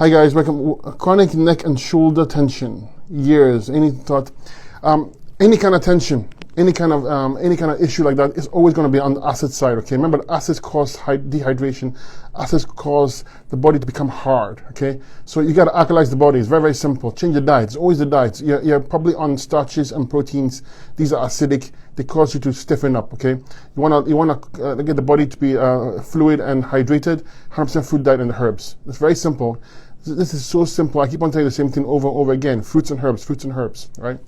Hi guys, welcome. Chronic neck and shoulder tension, years. Any thought? Any kind of tension, any kind of issue like that is always going to be on the acid side. Okay, remember, acids cause dehydration. Acids cause the body to become hard. Okay, so you got to alkalize the body. It's very, very simple. Change the diet. It's always the diet. You're probably on starches and proteins. These are acidic. They cause you to stiffen up. Okay, you wanna get the body to be fluid and hydrated. 100% fruit diet and the herbs. It's very simple. This is so simple. I keep on telling you the same thing over and over again. Fruits and herbs, right?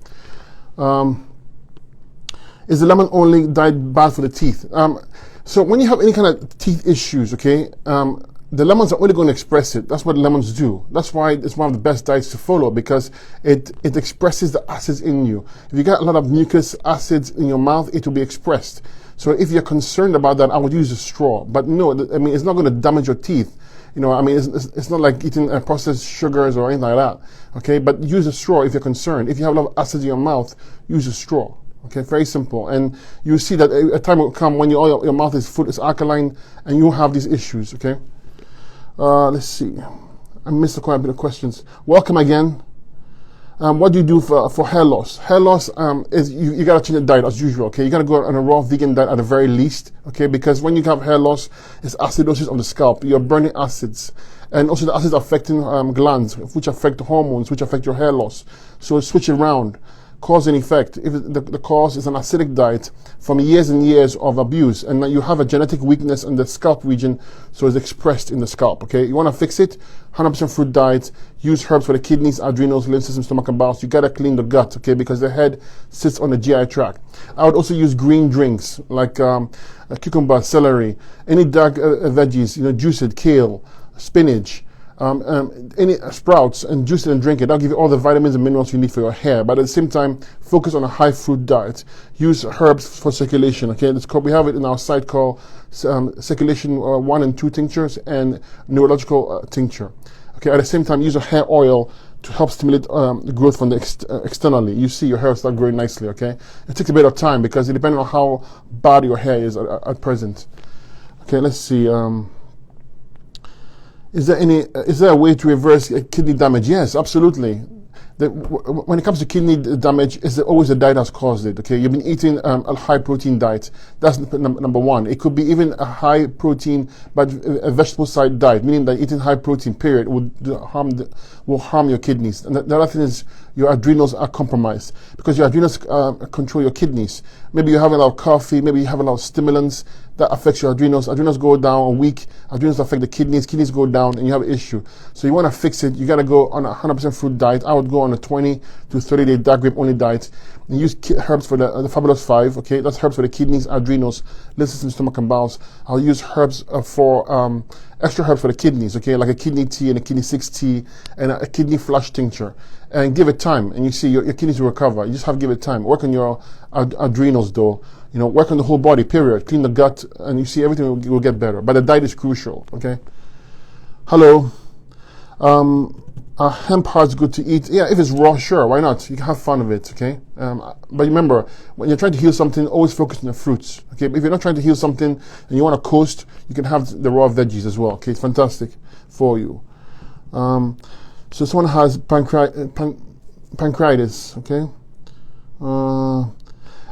Is the lemon only diet bad for the teeth? So when you have any kind of teeth issues, okay, the lemons are only going to express it. That's what lemons do. That's why it's one of the best diets to follow, because it expresses the acids in you. If you got a lot of mucus acids in your mouth, it will be expressed. So if you're concerned about that, I would use a straw. But no, I mean, it's not going to damage your teeth. You know, I mean, it's not like eating processed sugars or anything like that. Okay, but use a straw if you're concerned. If you have a lot of acids in your mouth, use a straw. Okay, very simple. And you see that a time will come when your mouth is alkaline and you have these issues. Okay. Let's see. I missed quite a bit of questions. Welcome again. What do you do for hair loss? Hair loss is you gotta change the diet as usual. Okay, you gotta go on a raw vegan diet at the very least. Okay, because when you have hair loss, it's acidosis of the scalp. You're burning acids, and also the acids affecting glands, which affect hormones, which affect your hair loss. So switch it around. Cause and effect. If the cause is an acidic diet from years and years of abuse, and you have a genetic weakness in the scalp region, so it's expressed in the scalp. Okay, you want to fix it? 100% fruit diet. Use herbs for the kidneys, adrenals, lymph system, stomach, and bowels. You gotta clean the gut, okay, because the head sits on the GI tract. I would also use green drinks like cucumber, celery, any dark veggies, juiced kale, spinach. Any sprouts, and juice it and drink it. That'll give you all the vitamins and minerals you need for your hair. But at the same time, focus on a high fruit diet. Use herbs for circulation. Okay, we have it in our site called Circulation 1 and 2 tinctures and Neurological tincture. Okay, at the same time, use a hair oil to help stimulate the growth from the externally. You see your hair start growing nicely. Okay, it takes a bit of time because it depends on how bad your hair is at present. Okay, let's see. Is there a way to reverse kidney damage? Yes, absolutely. When it comes to kidney damage, it's always the diet that's caused it. Okay, you've been eating a high protein diet. That's number one. It could be even a high protein but a vegetable side diet, meaning that eating high protein period will harm your kidneys. And the other thing is your adrenals are compromised because your adrenals control your kidneys. Maybe you have a lot of coffee. Maybe you have a lot of stimulants. That affects your adrenals. Adrenals go down a week. Adrenals affect the kidneys. Kidneys go down, and you have an issue. So you want to fix it. You got to go on a 100% fruit diet. I would go on a 20 to 30 day dark grape only diet. And use herbs for the Fabulous 5. Okay, that's herbs for the kidneys, adrenals, lymph system, stomach, and bowels. I'll use herbs for extra herbs for the kidneys. Okay, like a kidney tea and a kidney 6 tea and a kidney flush tincture. And give it time, and you see your kidneys will recover. You just have to give it time. Work on your adrenals, though. Work on the whole body, period. Clean the gut, and you see everything will get better. But the diet is crucial, okay? Hello. Hemp heart's good to eat. Yeah, if it's raw, sure, why not? You can have fun of it, okay? But remember, when you're trying to heal something, always focus on the fruits, okay? If you're not trying to heal something and you want to coast, you can have the raw veggies as well, okay? It's fantastic for you. So someone has pancreatitis, okay?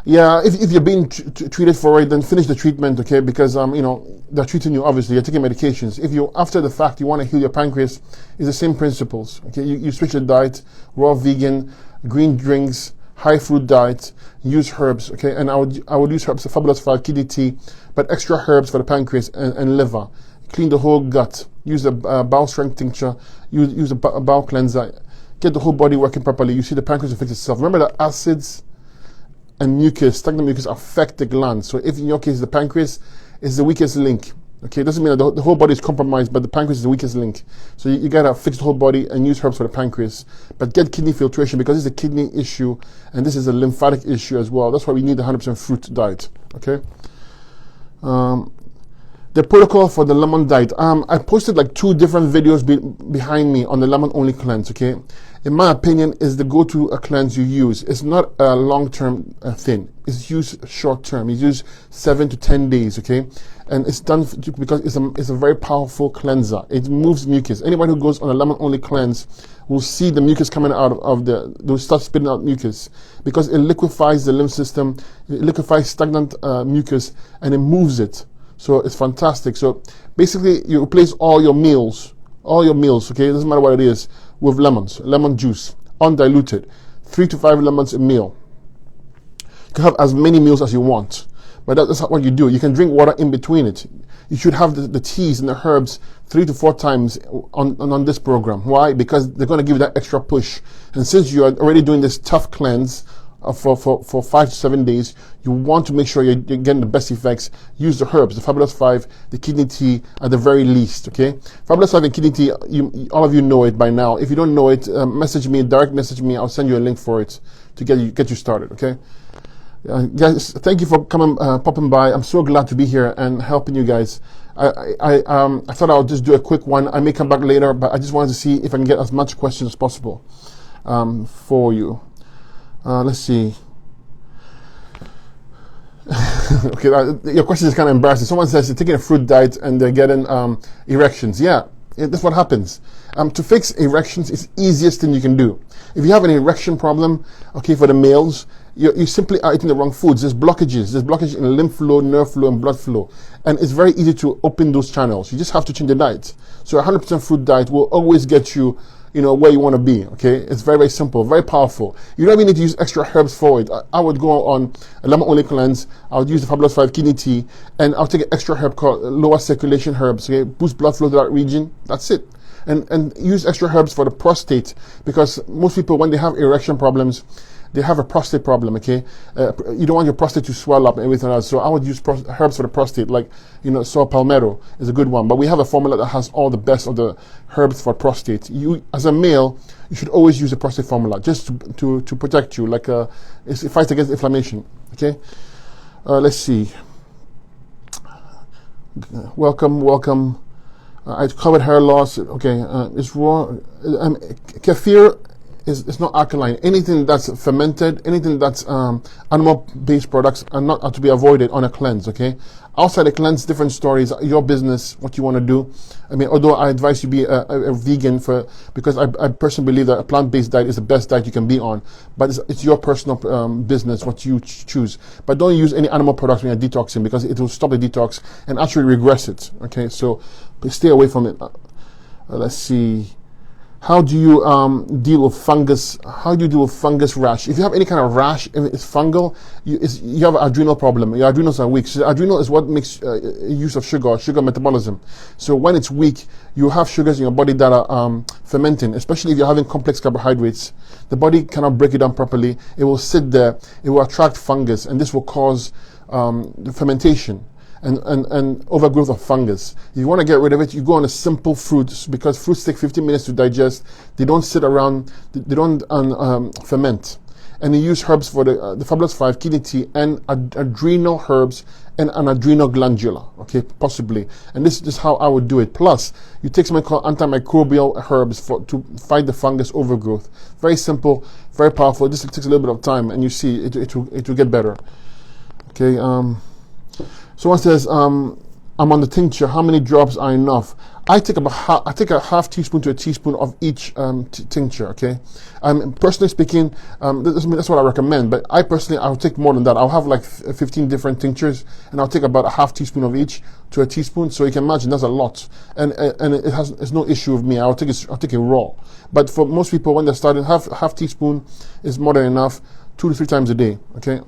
Yeah, if you're being treated for it, then finish the treatment, okay? Because they're treating you. Obviously, you're taking medications. If you after the fact you want to heal your pancreas, it's the same principles, okay? You switch the diet, raw vegan, green drinks, high fruit diet, use herbs, okay? And I would use herbs, the Fabulous 5 kidney tea, but extra herbs for the pancreas and liver. Clean the whole gut. Use a bowel strength tincture. Use a bowel cleanser. Get the whole body working properly. You see the pancreas will fix itself. Remember that acids and mucus, stagnant mucus, affect the glands. So if in your case the pancreas is the weakest link, okay, it doesn't mean that the whole body is compromised, but the pancreas is the weakest link. So you gotta fix the whole body and use herbs for the pancreas. But get kidney filtration because it's a kidney issue and this is a lymphatic issue as well. That's why we need the 100% fruit diet, okay? The protocol for the lemon diet. I posted like 2 different videos behind me on the lemon only cleanse. Okay, in my opinion, is the go-to cleanse you use. It's not a long-term thing. It's used short-term. It's used 7 to 10 days. Okay, and it's done because it's a very powerful cleanser. It moves mucus. Anybody who goes on a lemon only cleanse will see the mucus coming out of they'll start spitting out mucus because it liquefies the lymph system. It liquefies stagnant mucus and it moves it. So it's fantastic. So basically, you replace all your meals, okay, it doesn't matter what it is, with lemon juice, undiluted, 3 to 5 lemons a meal. You can have as many meals as you want, but that's not what you do. You can drink water in between it. You should have the teas and the herbs 3 to 4 times on this program. Why? Because they're going to give you that extra push. And since you are already doing this tough cleanse, for 5 to 7 days, you want to make sure you're getting the best effects. Use the herbs, the Fabulous 5, the kidney tea at the very least, okay? Fabulous 5 and kidney tea, all of you know it by now. If you don't know it, message me, direct message me. I'll send you a link for it to get you started, okay? Guys, thank you for coming, popping by. I'm so glad to be here and helping you guys. I thought I'll just do a quick one. I may come back later, but I just wanted to see if I can get as much questions as possible for you. Let's see. Okay, your question is kind of embarrassing. Someone says they're taking a fruit diet and they're getting erections. Yeah, that's what happens. To fix erections is the easiest thing you can do. If you have an erection problem, okay, for the males, you simply are eating the wrong foods. There's blockages in lymph flow, nerve flow, and blood flow. And it's very easy to open those channels. You just have to change the diet. So a 100% fruit diet will always get you where you want to be, okay? It's very, very simple, very powerful. You don't even need to use extra herbs for it. I would go on a lemon only cleanse. I would use the Fabulous 5 kidney tea, and I'll take an extra herb called lower circulation herbs, okay? Boost blood flow to that region. That's it. And use extra herbs for the prostate, because most people, when they have erection problems, they have a prostate problem, okay? You don't want your prostate to swell up and everything else. So I would use herbs for the prostate, like, saw palmetto is a good one. But we have a formula that has all the best of the herbs for prostate. You, as a male, you should always use a prostate formula just to protect you, like it fights against inflammation, okay? Let's see. Welcome. I covered hair loss. Okay, it's raw. Kefir is not alkaline. Anything that's fermented, anything that's animal-based products are to be avoided on a cleanse, okay? Outside a cleanse, different stories, your business, what you want to do. I mean, although I advise you be a vegan because I personally believe that a plant-based diet is the best diet you can be on, but it's your personal business, what you choose. But don't use any animal products when you're detoxing, because it will stop the detox and actually regress it, okay? So stay away from it. Let's see. How do you deal with fungus? How do you deal with fungus rash? If you have any kind of rash and it's fungal, you have an adrenal problem. Your adrenals are weak. So adrenal is what makes use of sugar metabolism. So when it's weak, you have sugars in your body that are fermenting, especially if you're having complex carbohydrates. The body cannot break it down properly. It will sit there. It will attract fungus, and this will cause fermentation and overgrowth of fungus. If you want to get rid of it, you go on a simple fruit, because fruits take 15 minutes to digest. They don't sit around, they don't ferment. And you use herbs for the Fabulous 5 kidney tea and adrenal herbs and an adrenal glandula, okay, possibly. And this is how I would do it. Plus, you take something called antimicrobial herbs to fight the fungus overgrowth. Very simple, very powerful. This takes a little bit of time, and you see it will get better. Okay. Someone says, I'm on the tincture. How many drops are enough? I take a half teaspoon to a teaspoon of each tincture. Okay. Personally speaking, that's what I recommend. But I'll take more than that. I'll have like 15 different tinctures, and I'll take about a half teaspoon of each to a teaspoon. So you can imagine that's a lot, and it's no issue with me. I'll take it raw. But for most people, when they're starting, half teaspoon is more than enough, 2 to 3 times a day. Okay.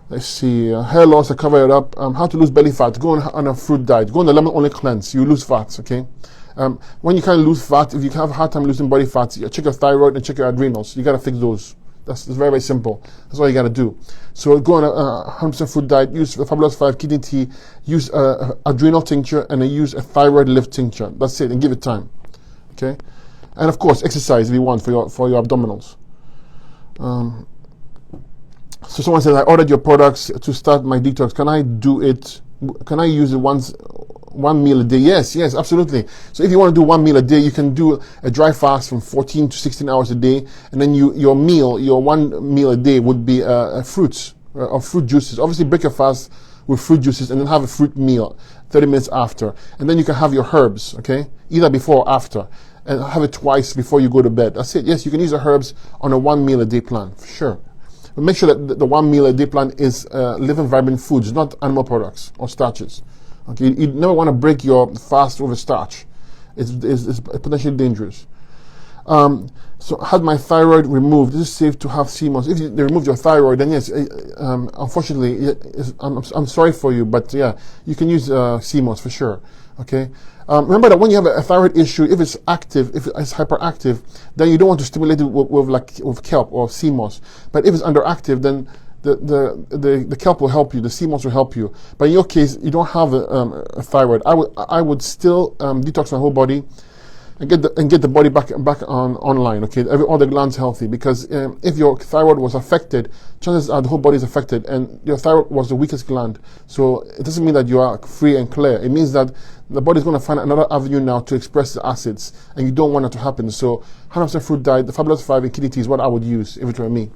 Let's see, hair loss, I cover it up. How to lose belly fat? Go on a fruit diet. Go on the lemon only cleanse. You lose fat, okay? When you can't lose fat, if you have a hard time losing body fat, you check your thyroid and check your adrenals. You got to fix those. That's very, very simple. That's all you got to do. So go on a 100% fruit diet. Use the Fabulous 5 kidney tea. Use adrenal tincture, and then use a thyroid lift tincture. That's it, and give it time, okay? And of course, exercise if you want for your abdominals. So someone says, I ordered your products to start my detox. Can I do it Can I use it one meal a day? Yes, absolutely. So if you want to do one meal a day, you can do a dry fast from 14 to 16 hours a day, and then your one meal a day would be fruits or fruit juices. Obviously, break your fast with fruit juices, and then have a fruit meal 30 minutes after, and then you can have your herbs, okay, either before or after, and have it twice before you go to bed. That's it. Yes, you can use the herbs on a one meal a day plan for sure. But make sure that the one meal a day plan is living, vibrant foods, not animal products or starches. Okay, you never want to break your fast over starch. It's potentially dangerous. So had my thyroid removed. Is it safe to have CMOS? If they removed your thyroid, then yes, unfortunately, I'm sorry for you, but yeah, you can use CMOS for sure. Okay. Remember that when you have a thyroid issue, if it's active, if it's hyperactive, then you don't want to stimulate it with kelp or CMOS. But if it's underactive, then the kelp will help you, the CMOS will help you. But in your case, you don't have a thyroid. I would still detox my whole body and get the body back online. Okay, all the glands healthy, because if your thyroid was affected, chances are the whole body is affected, and your thyroid was the weakest gland. So it doesn't mean that you are free and clear. It means that the body is going to find another avenue now to express the acids, and you don't want that to happen. So 100% fruit diet, the Fabulous 5 and kidney tea is what I would use if it were me.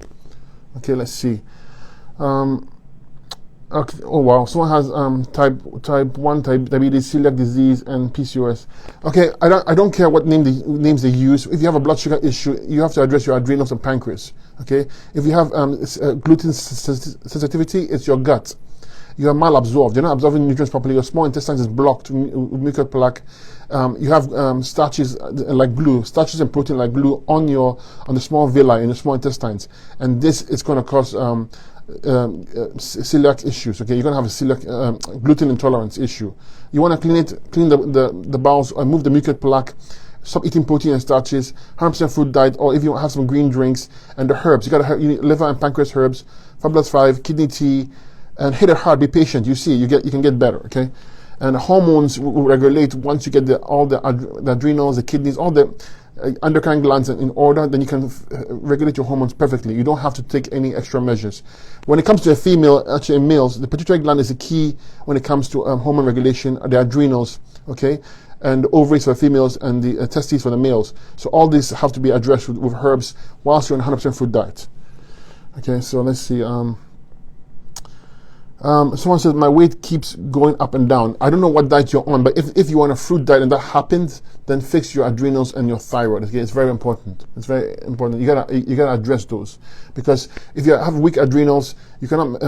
Okay, let's see. Okay. Oh wow, someone has type 1 diabetes, celiac disease, and PCOS. Okay, I don't care what names they use. If you have a blood sugar issue, you have to address your adrenals and pancreas. Okay, if you have gluten sensitivity, it's your gut. You are malabsorbed. You're not absorbing nutrients properly. Your small intestine is blocked with mucus plaque. You have starches like glue, starches and protein like glue on the small villi in the small intestines, and this is going to cause celiac issues. Okay, you're going to have a celiac gluten intolerance issue. You want to clean the bowels, remove the mucus plaque, stop eating protein and starches, 100% fruit diet, or if you have some green drinks, and the herbs. You need liver and pancreas herbs, Fabulous 5, kidney tea, and hit it hard. Be patient. You see, you can get better. Okay, and hormones will regulate once you get all the adrenals, the kidneys, all the endocrine glands in order. Then you can regulate your hormones perfectly. You don't have to take any extra measures. When it comes to a female, actually in males, the pituitary gland is the key when it comes to hormone regulation. The adrenals, okay, and the ovaries for females, and the testes for the males. So all these have to be addressed with herbs whilst you're on 100% fruit diet. Okay, so let's see. Someone said my weight keeps going up and down. I don't know what diet you're on, but if you're on a fruit diet and that happens, then fix your adrenals and your thyroid. Okay, it's very important. It's very important. You gotta address those, because if you have weak adrenals, you cannot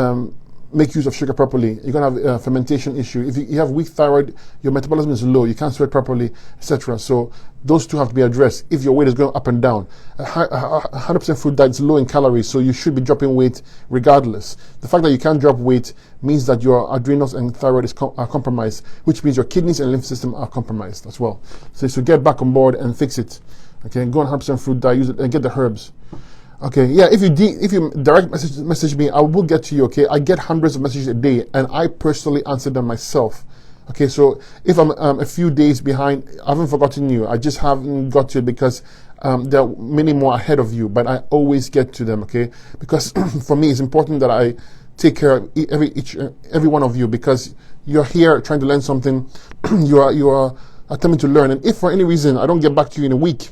make use of sugar properly. You're gonna have a fermentation issue. If you have weak thyroid, your metabolism is low. You can't sweat properly, etc. So those two have to be addressed. If your weight is going up and down, 100% fruit diet is low in calories, so you should be dropping weight regardless. The fact that you can't drop weight means that your adrenals and thyroid are compromised, which means your kidneys and lymph system are compromised as well. So get back on board and fix it. Okay, go on 100% fruit diet, use it, and get the herbs. Okay, yeah, if you direct message me, I will get to you, okay? I get hundreds of messages a day, and I personally answer them myself. Okay, so if I'm a few days behind, I haven't forgotten you. I just haven't got to it because there are many more ahead of you, but I always get to them, okay? Because for me, it's important that I take care of every one of you, because you're here trying to learn something. you are attempting to learn, and if for any reason I don't get back to you in a week,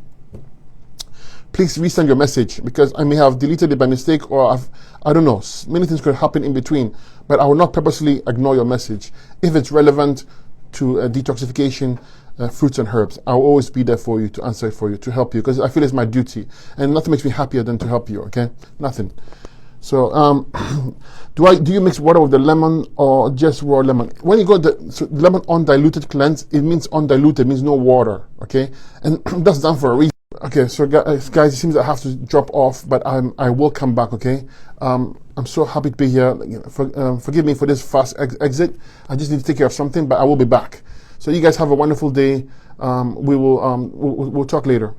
please resend your message, because I may have deleted it by mistake, or I don't know, many things could happen in between, but I will not purposely ignore your message. If it's relevant to detoxification, fruits and herbs, I'll always be there for you, to answer it for you, to help you, because I feel it's my duty, and nothing makes me happier than to help you, okay? Nothing. So, do you mix water with the lemon or just raw lemon? When you go the lemon undiluted cleanse, it means undiluted, means no water, okay? And that's done for a reason. Okay, so guys, it seems I have to drop off, but I will come back, okay? I'm so happy to be here. Forgive me for this fast exit. I just need to take care of something, but I will be back. So you guys have a wonderful day. We'll talk later.